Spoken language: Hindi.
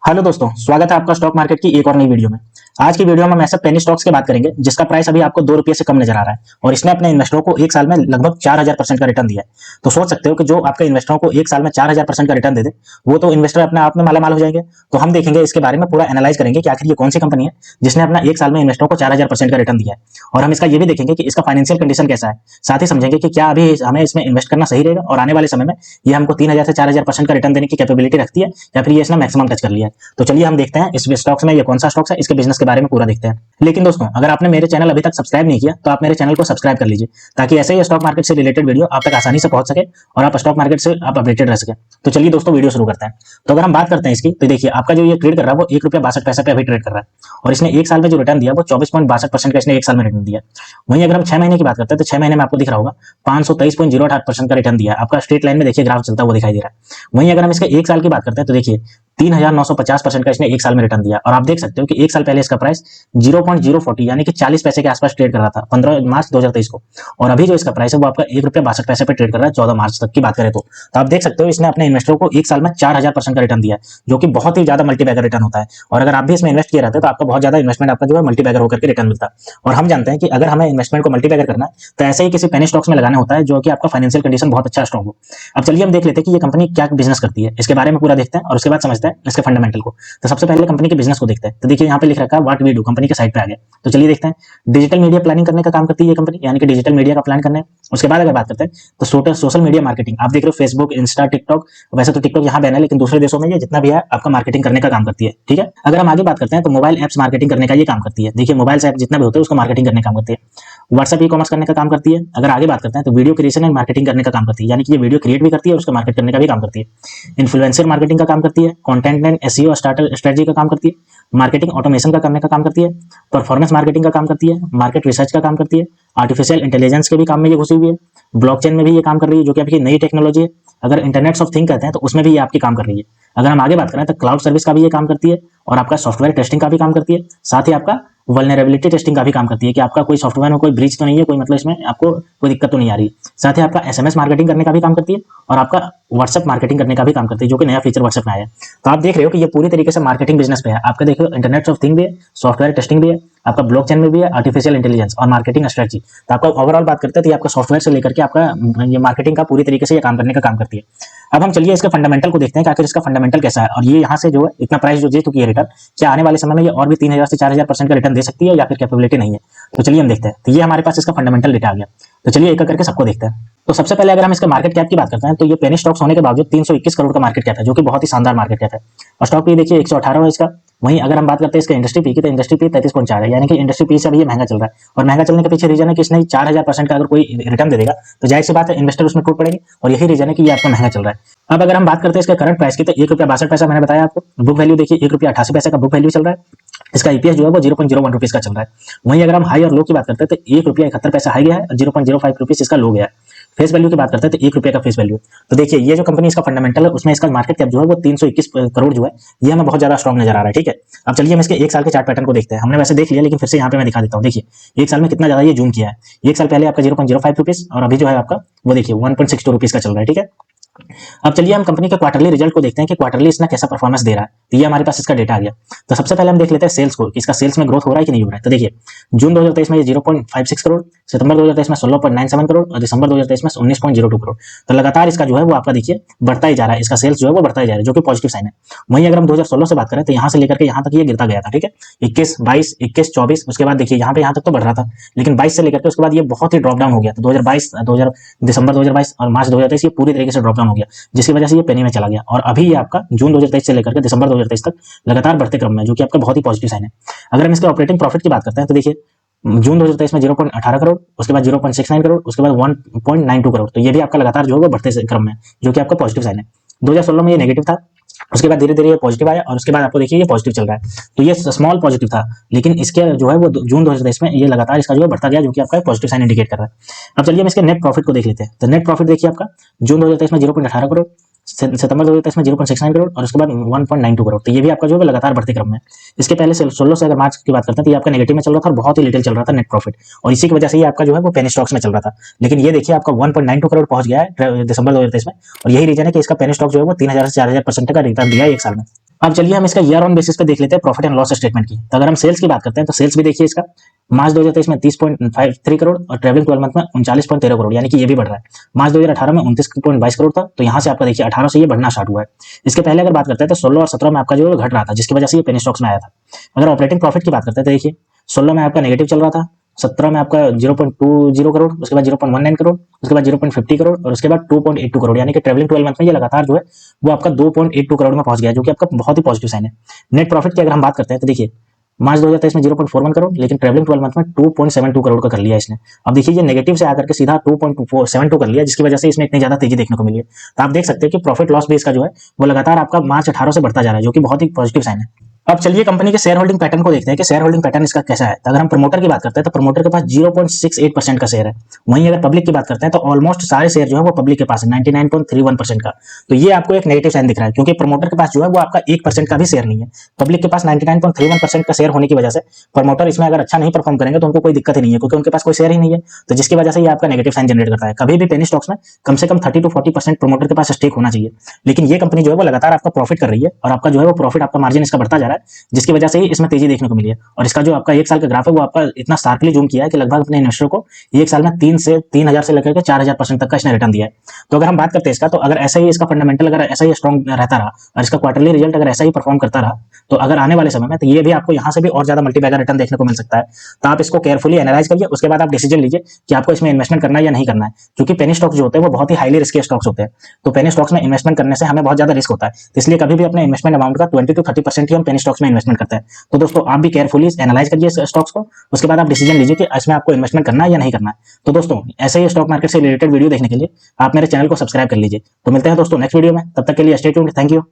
हेलो दोस्तों, स्वागत है आपका स्टॉक मार्केट की एक और नई वीडियो में। आज की वीडियो में हम ऐसे पेनी स्टॉक्स की बात करेंगे जिसका प्राइस अभी आपको 2 रुपये से कम नजर आ रहा है और इसने अपने इन्वेस्टरों को एक साल में लगभग 4000% का रिटर्न दिया है। तो सोच सकते हो कि जो आपके इन्वेस्टरों को एक साल में 4000% का रिटर्न दे दे वो तो इन्वेस्टर अपने आप में मालामाल हो जाएंगे। तो हम देखेंगे इसके बारे में, पूरा एनालाइज करेंगे कि आखिर ये कौन सी कंपनी है जिसने अपना एक साल में इन्वेस्टरों को 4000% का रिटर्न दिया है। और हम इसका ये भी देखेंगे कि इसका फाइनेंशियल कंडीशन कैसा है। साथ ही समझेंगे कि क्या अभी हमें इसमें इन्वेस्ट करना सही रहेगा और आने वाले समय में ये हमको 3000 से 4000% का रिटर्न देने की कैपेबिलिटी रखती है या फिर ये इसने मैक्सिमम टच कर लिया है। तो चलिए हम देखते हैं इस स्टॉक्स में ये कौन सा स्टॉक्स है, इसके बिजनेस के बारे में पूरा देखते हैं। लेकिन दोस्तों, अगर आपने मेरे चैनल अभी तक सब्सक्राइब नहीं किया तो आप मेरे चैनल को सब्सक्राइब कर लीजिए ताकि ऐसे ही स्टॉक मार्केट से रिलेटेड वीडियो आप तक आसानी से पहुंच सके और आप स्टॉक मार्केट से आप अपडेटेड रह सके। तो चलिए दोस्तों, वीडियो शुरू करते हैं। तो अगर हम बात करते हैं इसकी, तो देखिए आपका जो ये ट्रेड कर रहा है वो 1 रुपया 62 पैसे पे अभी ट्रेड कर रहा है और इसने एक साल में जो रिटर्न दिया वो 24.62% का इसने एक साल में रिटर्न दिया। वहीं अगर हम 6 महीने की बात करते हैं तो 6 महीने में आपको दिख रहा होगा 523.08% का रिटर्न दिया है। आपका स्ट्रेट लाइन में देखिए ग्राफ चलता हुआ दिखाई दे रहा है। वहीं अगर हम इसके एक साल की बात करते हैं तो देखिए 3950% का इसने एक साल में रिटर्न दिया और आप देख सकते हो कि एक साल पहले इसका प्राइस 0.040 यानी कि 40 पैसे के आसपास ट्रेड कर रहा था 15 मार्च 2023 को। और अभी जो इसका प्राइस है वो आपका 1 रुपया 62 पैसे पे ट्रेड कर रहा है 14 मार्च तक की बात करें तो आप देख सकते हो इसने अपने इन्वेस्टरों को एक साल में 4000% का रिटर्न दिया है, जो कि बहुत ही ज्यादा मल्टीबैगर रिटर्न होता है। और अगर आप भी इसमें इन्वेस्ट किए रहते तो आपका बहुत ज्यादा इन्वेस्टमेंट आपका जो है मल्टीबैगर होकर के रिटर्न मिलता है। और हम जानते हैं कि अगर हमें इन्वेस्टमेंट को मल्टीबैगर करना है तो ऐसे ही किसी पेनी स्टॉक्स में लगाना होता है जो कि आपका फाइनेंशियल कंडीशन बहुत अच्छा स्ट्रॉन्ग हो। अब चलिए हम देख लेते हैं कि ये कंपनी क्या बिजनेस करती है, इसके बारे में पूरा देखते हैं और उसके बाद समझते हैं इसके फंडामेंटल को। तो सबसे पहले कंपनी के बिजनेस को देखते हैं। तो देखिए यहाँ पे लिख रखा है व्हाट वी डू, कंपनी के साइट पे आ गया। तो चलिए देखते हैं। डिजिटल मीडिया प्लानिंग करने का काम करती है ये कंपनी, यानी कि डिजिटल मीडिया का प्लान करना है। उसके बाद अगर बात करते हैं तो सोशल मीडिया मार्केटिंग, आप देख रहे हो फेसबुक, इंस्टा, टिकटॉक। वैसे तो टिकटॉक यहाँ बैन है लेकिन दूसरे देशों में ये जितना भी है आपका मार्केटिंग करने का काम करती है। ठीक है, अगर हम आगे बात करते हैं तो मोबाइल एप्स मार्केटिंग करने का ये काम करती है। देखिए मोबाइल ऐप जितना भी होते हैं उसको मार्केटिंग करने का काम करती है। व्हाट्सएप ई कॉमर्स करने का काम करती है। अगर आगे बात करते हैं तो वीडियो क्रिएशन एंड मार्केटिंग करने का काम करती है, यानी कि ये वीडियो क्रिएट भी करती है और उसका मार्केट करने का भी काम करती है। इन्फ्लुएंसर मार्केटिंग का काम करती है। Content and SEO starter strategy का काम करती है। मार्केटिंग ऑटोमेशन का करने का काम करती है। परफॉर्मेंस मार्केटिंग का काम करती है। मार्केट रिसर्च का काम करती है। आर्टिफिशियल इंटेलिजेंस के भी काम में ये घुसी हुई है। ब्लॉकचेन में भी ये काम कर रही है, जो कि आपकी नई टेक्नोलॉजी है। अगर इंटरनेट ऑफ थिंग कहते हैं तो उसमें भी ये आपकी काम कर रही है। अगर हम आगे बात करें तो क्लाउड सर्विस का भी ये काम करती है और आपका सॉफ्टवेयर टेस्टिंग का भी काम करती है। साथ ही आपका वल्नरेबिलिटी टेस्टिंग का भी काम करती है कि आपका कोई सॉफ्टवेयर में कोई ब्रीच तो नहीं है, कोई मतलब इसमें आपको कोई दिक्कत तो नहीं आ रही। साथ ही आपका एसएमएस मार्केटिंग करने का भी काम करती है और आपका व्हाट्सएप मार्केटिंग करने का भी काम करती है, जो कि नया फीचर व्हाट्सएप में आया है। तो आप देख रहे हो कि ये पूरी तरीके से मार्केटिंग बिजनेस पे है। आपका देखो इंटरनेट ऑफ थिंग भी है, सॉफ्टवेयर टेस्टिंग भी है, आपका ब्लॉकचेन में भी है, आर्टिफिशियल इंटेलिजेंस और मार्केटिंग स्ट्रेटजी। तो आपका ओवरऑल बात करते हैं तो ये आपका सॉफ्टवेयर से लेकर के आपका ये मार्केटिंग का पूरी तरीके से ये काम करने का काम करती है। अब हम चलिए इसके फंडामेंटल को देखते हैं कि आखिर इसका फंडामेंटल कैसा है और ये यहाँ से जो है इतना प्राइस जो दे चुकी है रिटर्न, क्या आने वाले समय में ये और भी 3000 से 4000% का रिटर्न दे सकती है या फिर कैपेबिलिटी नहीं है। तो चलिए हम देखते हैं। तो ये हमारे पास इसका फंडामेंटल डेटा आ गया। तो चलिए एक करके सबको देखते हैं। तो सबसे पहले अगर हम इसके मार्केट कैप की बात करते हैं तो ये पेनी स्टॉक्स होने के बावजूद 321 करोड़ का मार्केट कैप है, जो कि बहुत ही शानदार मार्केट कैप है। और स्टॉक भी देखिए 118 है इसका। वहीं अगर हम बात करते हैं इसके इंडस्ट्री पी की, तो इंडस्ट्री पी 33.4 है, यानी कि इंडस्ट्री पी से अभी ये महंगा चल रहा है। और महंगा चलने के पीछे रीजन है कि इसने 4000% का अगर कोई रिटर्न दे देगा तो जाहिर सी बात है इन्वेस्टर उसमें टूट पड़ेंगे और यही रीजन है कि ये आपको महंगा चल रहा है। अब अगर हम बात करते हैं इसके करंट प्राइस की, तो 1 रुपया 62 पैसा मैंने बताया आपको। बुक वैल्यू देखिए 1 रुपया 88 पैसे का बुक वैल्यू चल रहा है। इसका ईपीएस जो है वो 0.01 रुपीज का चल रहा है। वहीं अगर हम हाई और लो की बात करते हैं तो 1 रुपया 71 पैसा हाई गया है और 0.05 रुपीज इसका लो गया है। फेस वैल्यू की बात करते हैं तो 1 रुपये का फेस वैल्यू। तो देखिए ये जो कंपनी इसका फंडामेंटल है उसमें इसका मार्केट कैप जो है वो 321 करोड़ जो है ये हमें बहुत ज्यादा स्ट्रॉन्ग नजर आ रहा है। ठीक है, अब चलिए हम इसके एक साल के चार्ट पैटर्न को देखते हैं। हमने वैसे देख लिया लेकिन फिर से यहाँ पे मैं दिखा देता हूँ। देखिए एक साल में कितना ज्यादा ये जूम किया है। एक साल पहले आपका 0.05 रुपीज और अभी जो है आपका वो देखिए 1.62 रुपीज का चल रहा है। ठीक है, अब चलिए हम कंपनी के क्वार्टरली रिजल्ट को देखते हैं कि क्वार्टरली इसने कैसा परफॉर्मेंस दे रहा है। तो ये हमारे पास इसका डेटा आ गया। तो सबसे पहले हम देख लेते हैं सेल्स को कि इसका सेल्स में ग्रोथ हो रहा है कि नहीं हो रहा है। तो देखिए जून 2023 में ये 0.56 करोड़, सितंबर 2023 में 16.97 करोड़ और दिसंबर 2023 में 19.02 करोड़। तो लगातार इसका जो है वो आपका देखिए बढ़ता ही जा रहा है, इसका सेल्स जो है वो बढ़ता ही जा रहा है, जो कि पॉजिटिव साइन है। वहीं अगर हम 2016 से बात करें तो यहाँ से लेकर के यहाँ तक ये गिरता गया था। ठीक है, 21, 22, 21, 24, उसके बाद देखिए यहाँ तक तो बढ़ रहा था, लेकिन 22 से लेकर के उसके बाद ये बहुत ही ड्रॉप डाउन हो गया। तो 2022, दिसंबर 2022 और मार्च 2023 ये पूरी तरीके से ड्रॉप डाउन हो गया, जिसकी वजह से ये पेनी में चला गया। और अभी ये आपका जून 2023 से लेकर के दिसंबर 2023 तक लगातार बढ़ते क्रम में, जो कि आपका बहुत ही पॉजिटिव साइन है। अगर हम इसके ऑपरेटिंग प्रॉफिट की बात करते हैं तो देखिए जून 2023 में 0.18 करोड़, उसके बाद 0.69 करोड़, उसके बाद 1.92 करोड़। तो ये भी आपका लगातार जो है वो बढ़ते क्रम में, जो कि आपका पॉजिटिव साइन है। 2016 में ये नेगेटिव था, उसके बाद धीरे धीरे ये पॉजिटिव आया और उसके बाद आपको देखिए ये पॉजिटिव चल रहा है। तो ये स्मॉल पॉजिटिव था, लेकिन इसके जो है वो जून 2023 में ये लगातार इसका जो है बढ़ता गया, जो कि आपका पॉजिटिव साइन इंडिकेट कर रहा है। अब चलिए हम इसके नेट प्रॉफिट को देख लेते हैं। तो नेट प्रॉफिट देखिए आपका जून 2023 में 0.18 करोड़, सितंबर 2023 में 0.69 करोड़ और उसके बाद 1.92 करोड़। तो ये भी आपका जो है लगातार बढ़ते क्रम में। इसके पहले 16 से अगर मार्च की बात करते हैं तो ये आपका नेगेटिव में चल रहा था और बहुत ही लिटिल चल रहा था नेट प्रॉफिट, और इसी की वजह से ये आपका जो है वो पेनी स्टॉक्स में चल रहा था। लेकिन ये देखिए आपका 1.92 करोड़ पहुंच गया है दिसंबर 2023 में, और यही रीजन है कि इसका पेनी स्टॉक जो है वो 3000 से 4000% का रिटर्न दिया है एक साल में। अब चलिए हम इसका ईयर ऑन बेसिस पे देख लेते हैं प्रॉफिट एंड लॉस स्टेटमेंट की। तो अगर हम सेल्स की बात करते हैं तो सेल्स भी देखिए इसका मार्च 2023 में 30.53 करोड़ और ट्रेवलिंग 12 मंथ में 39.13 करोड़, यानी कि ये भी बढ़ रहा है। मार्च 2018 में 29.22 करोड़ था, तो यहाँ से आपका देखिए 18 से ये बढ़ना स्टार्ट हुआ है। इसके पहले अगर बात करते हैं तो 16 और 17 में आपका जो घट रहा था, जिसकी वजह से ये पेनी स्टॉक्स में आया था। अगर ऑपरेटिंग प्रॉफिट की बात करते हैं तो देखिए 16 में आपका नेगेटिव चल रहा था, 17 में आपका 0.20 करोड़, उसके बाद 0.19 करोड़, उसके बाद 0.50 करोड़ और उसके बाद 2.82 करोड़, यानी कि ट्रेवलिंग 12 मंथ में ये लगातार जो है वो आपका 2.82 करोड़ में पहुंच गया, जो कि आपका बहुत ही पॉजिटिव साइन है। नेट प्रॉफिट की अगर हम बात करते हैं तो देखिए मार्च 2023 में 0.41 करोड़, लेकिन ट्रेवलिंग 12 मंथ में 2.72 करोड़ का कर लिया इसने। अब देखिए ये नेगेटिव से आकर के सीधा 2.72 कर लिया, जिसकी वजह से इसमें इतनी ज्यादा तेजी देखने को मिली है। तो आप देख सकते हैं कि प्रॉफिट लॉस बेस का जो है वो लगातार आपका मार्च 18 से बढ़ता जा रहा है, जो कि बहुत ही पॉजिटिव साइन है। अब चलिए कंपनी के शेयर होल्डिंग पैटर्न को देखते हैं कि शेयर होल्डिंग पैटर्न इसका कैसा है। तो अगर हम प्रमोटर की बात करते हैं तो प्रमोटर के पास 0.68% का शेयर है। वहीं अगर पब्लिक की बात करते हैं तो ऑलमोस्ट सारे शेयर जो है वो पब्लिक के पास है, 99.31% का। तो ये आपको एक नेगेटिव साइन दिख रहा है, क्योंकि प्रमोटर के पास जो है वो आपका 1% का भी शेयर नहीं है। पब्लिक के पास 99.31% का शेयर होने की वजह से प्रमोटर इसमें अगर अच्छा नहीं परफॉर्म करेंगे तो उनको कोई दिक्कत ही नहीं है, क्योंकि उनके पास कोई शेयर ही नहीं है। तो जिसकी वजह से ये आपका नेगेटिव साइन जनरेट करता है। कभी भी पेनी स्टॉक्स में कम से कम 30 to 40% प्रमोटर के पास स्टेक होना चाहिए, लेकिन ये कंपनी जो है वो लगातार आपका प्रॉफिट कर रही है और आपका जो है वो प्रॉफिट आपका मार्जिन इसका बढ़ता जा रहा है, जिसकी वजह से ही इसमें तेजी देखने को मिली है। और इसका जो आपका एक साल का ग्राफ है वो आपका इतना शार्पली जूम किया है कि लगभग अपने इन्वेस्टर को एक साल में 3,000 से लेकर के 4,000% तक का इसने रिटर्न दिया है। तो अगर हम बात करते हैं इसका, तो अगर ऐसा ही इसका फंडामेंटल अगर ऐसा ही स्ट्रॉन्ग रहता रहा और इसका क्वार्टरली रिजल्ट अगर ऐसा ही परफॉर्म करता रहा, तो अगर आने वाले समय में तो ये भी आपको यहाँ से भी और ज्यादा मल्टीबैगर रिटर्न देखने को मिल सकता है। तो आप इसको केयरफुली एनालाइज करिए, उसके बाद आप डिसीजन लीजिए कि आपको इसमें इन्वेस्टमेंट करना है या नहीं करना है। क्योंकि पेनी स्टॉक्स जो होते हैं वो बहुत ही हाईली रिस्की स्टॉक्स होते हैं, तो पेनी स्टॉक्स में इन्वेस्टमेंट करने से हमें बहुत ज्यादा रिस्क होता है। तो इसलिए कभी भी अपने इन्वेस्टमेंट अमाउंट का 20 to 30% ही हम पेनी स्टॉक्स में इन्वेस्टमेंट करते हैं। तो दोस्तों आप भी केयरफुली एनालाइज करिए स्टॉक्स को, उसके बाद आप डिसीजन लीजिए कि इसमें आपको इन्वेस्टमेंट करना है या नहीं करना है। तो दोस्तों ऐसे ही स्टॉक मार्केट से रिलेटेड वीडियो देखने के लिए आप मेरे चैनल को सब्सक्राइब कर लीजिए। तो मिलते हैं दोस्तों नेक्स्ट वीडियो में, तब तक के लिए स्टे ट्यून्ड, थैंक यू।